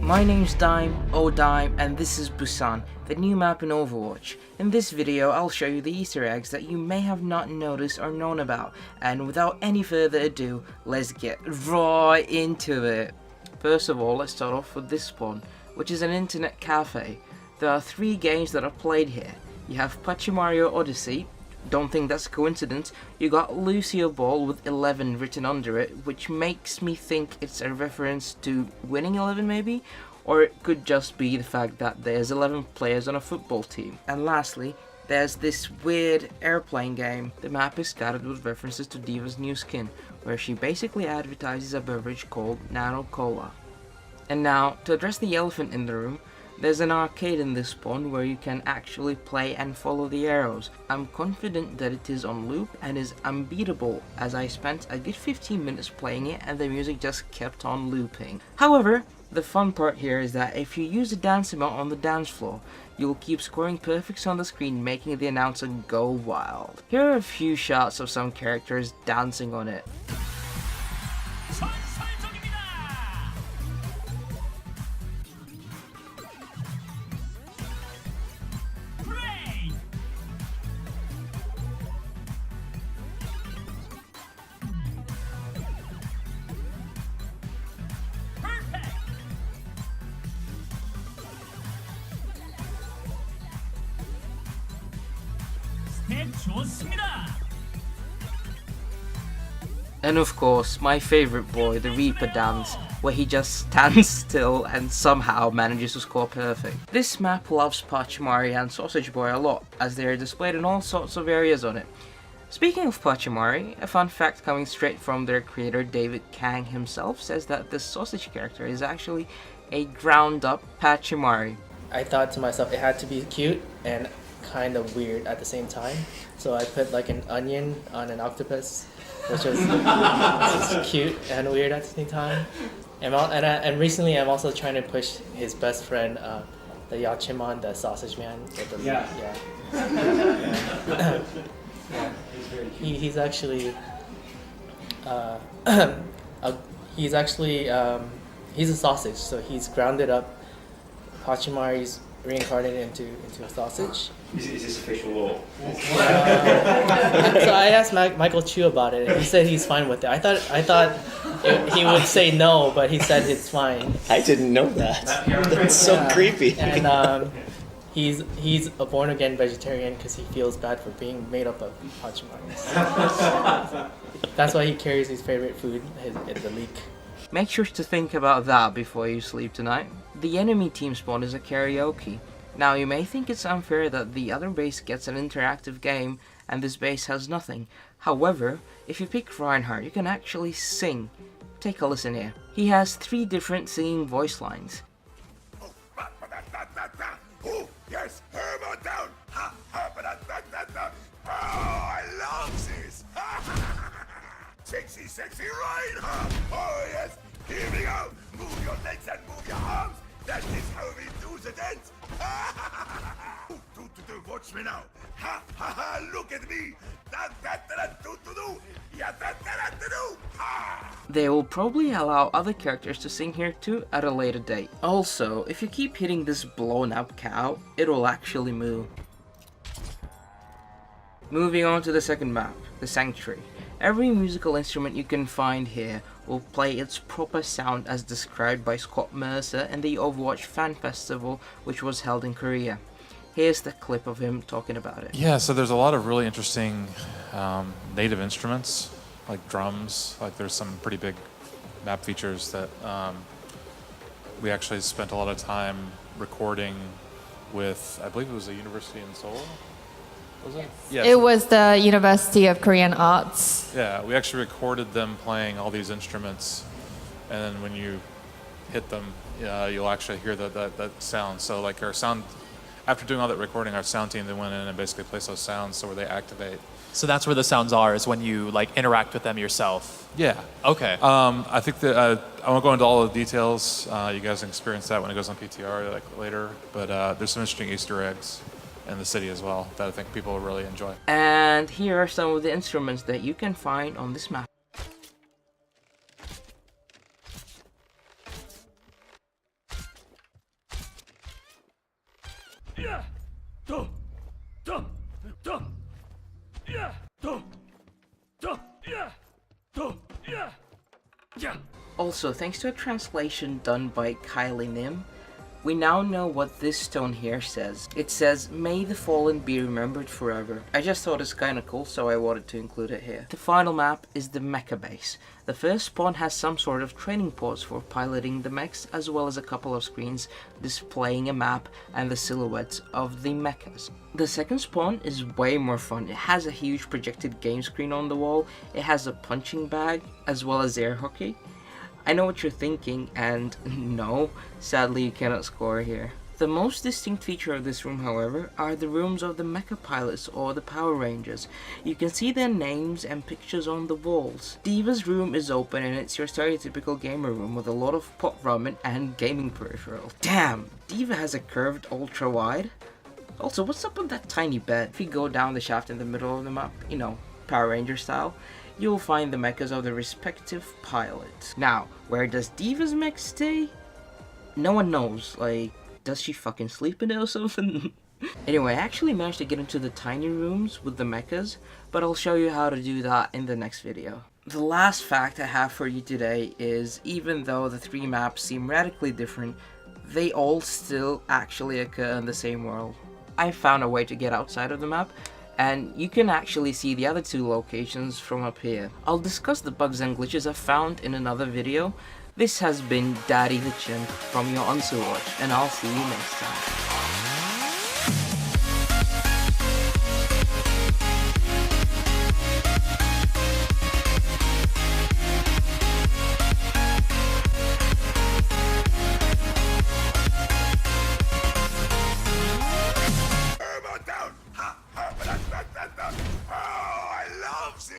My name's Dime, Dime, and this is Busan, the new map in Overwatch. In this video, I'll show you the Easter eggs that you may have not noticed or known about, and without any further ado, let's get right into it. First of all, let's start off with this spawn, which is an internet cafe. There are 3 games that are played here. You have Mario Odyssey. Don't think that's a coincidence. You got Lucio Ball with 11 written under it, which makes me think it's a reference to winning 11 maybe? Or it could just be the fact that there's 11 players on a football team. And lastly, there's this weird airplane game. The map is scattered with references to d.va's new skin, where she basically advertises a beverage called Nano Cola. And now, to address the elephant in the room, there's an arcade in this spawn where you can actually play and follow the arrows. I'm confident that it is on loop and is unbeatable, as I spent a good 15 minutes playing it and the music just kept on looping. However, the fun part here is that if you use the dance emote on the dance floor, you'll keep scoring perfects on the screen, making the announcer go wild. Here are a few shots of some characters dancing on it. And of course, my favorite boy, the Reaper dance, where he just stands still and somehow manages to score perfect. This map loves Pachimari and Sausage Boy a lot, as they are displayed in all sorts of areas on it. Speaking of Pachimari, a fun fact coming straight from their creator David Kang himself says that the sausage character is actually a ground up Pachimari. I thought to myself it had to be cute and kind of weird at the same time, so I put like an onion on an octopus, which was cute and weird at the same time. And recently I'm also trying to push his best friend, the Yachimon, the sausage man. He's actually he's a sausage, so he's grounded up. Pachimari's reincarnated into a sausage. Is this official law? So I asked Michael Chu about it, and he said he's fine with it. I thought he would say no, but he said it's fine. I didn't know that. That's so creepy. And he's a born again vegetarian because he feels bad for being made up of Pachimaris. That's why he carries his favorite food, the leek. Make sure to think about that before you sleep tonight. The enemy team spawn is a karaoke. Now you may think it's unfair that the other base gets an interactive game and this base has nothing. However, if you pick Reinhardt, you can actually sing. Take a listen here. He has 3 different singing voice lines. Oh, yes, Herman down. Oh, I love this. Sexy, sexy Reinhardt. Oh, yes. Here we go. Move your legs and move your arms. That is how we do the dance. Watch me now. Ha ha ha! Look at me. They will probably allow other characters to sing here too at a later date. Also, if you keep hitting this blown up cow, it will actually move. Moving on to the second map, the Sanctuary. Every musical instrument you can find here will play its proper sound as described by Scott Mercer in the Overwatch Fan Festival, which was held in Korea. Here's the clip of him talking about it. Yeah, so there's a lot of really interesting native instruments, like drums. Like there's some pretty big map features that we actually spent a lot of time recording with, I believe it was the university in Seoul. Was it? Yes. It was the University of Korean Arts. Yeah, we actually recorded them playing all these instruments, and then when you hit them, you'll actually hear that sound. So like our sound, after doing all that recording, our sound team then went in and basically placed those sounds so where they activate. So that's where the sounds are, is when you like interact with them yourself. Yeah. Okay. I think that I won't go into all the details. You guys can experience that when it goes on PTR like later. But there's some interesting Easter eggs in the city as well that I think people will really enjoy. And here are some of the instruments that you can find on this map. Also, thanks to a translation done by Kylie Nim, we now know what this stone here says. It says, "May the fallen be remembered forever." I just thought it's kinda cool, so I wanted to include it here. The final map is the Mecha base. The first spawn has some sort of training pods for piloting the mechs, as well as a couple of screens displaying a map and the silhouettes of the mechas. The second spawn is way more fun. It has a huge projected game screen on the wall, it has a punching bag, as well as air hockey. I know what you're thinking, and no, sadly you cannot score here. The most distinct feature of this room, however, are the rooms of the Mecha pilots or the Power Rangers. You can see their names and pictures on the walls. d.va's room is open and it's your stereotypical gamer room with a lot of pot ramen and gaming peripherals. Damn, d.va has a curved ultra wide. Also, what's up with that tiny bed? If you go down the shaft in the middle of the map, you know, Power Ranger style, you'll find the mechas of the respective pilots. Now, where does d.va's mech stay? No one knows. Like, does she fucking sleep in it or something? Anyway, I actually managed to get into the tiny rooms with the mechas, but I'll show you how to do that in the next video. The last fact I have for you today is, even though the three maps seem radically different, they all still actually occur in the same world. I found a way to get outside of the map, and you can actually see the other two locations from up here. I'll discuss the bugs and glitches I found in another video. This has been Daddy the Chimp from Your Overwatch, and I'll see you next time.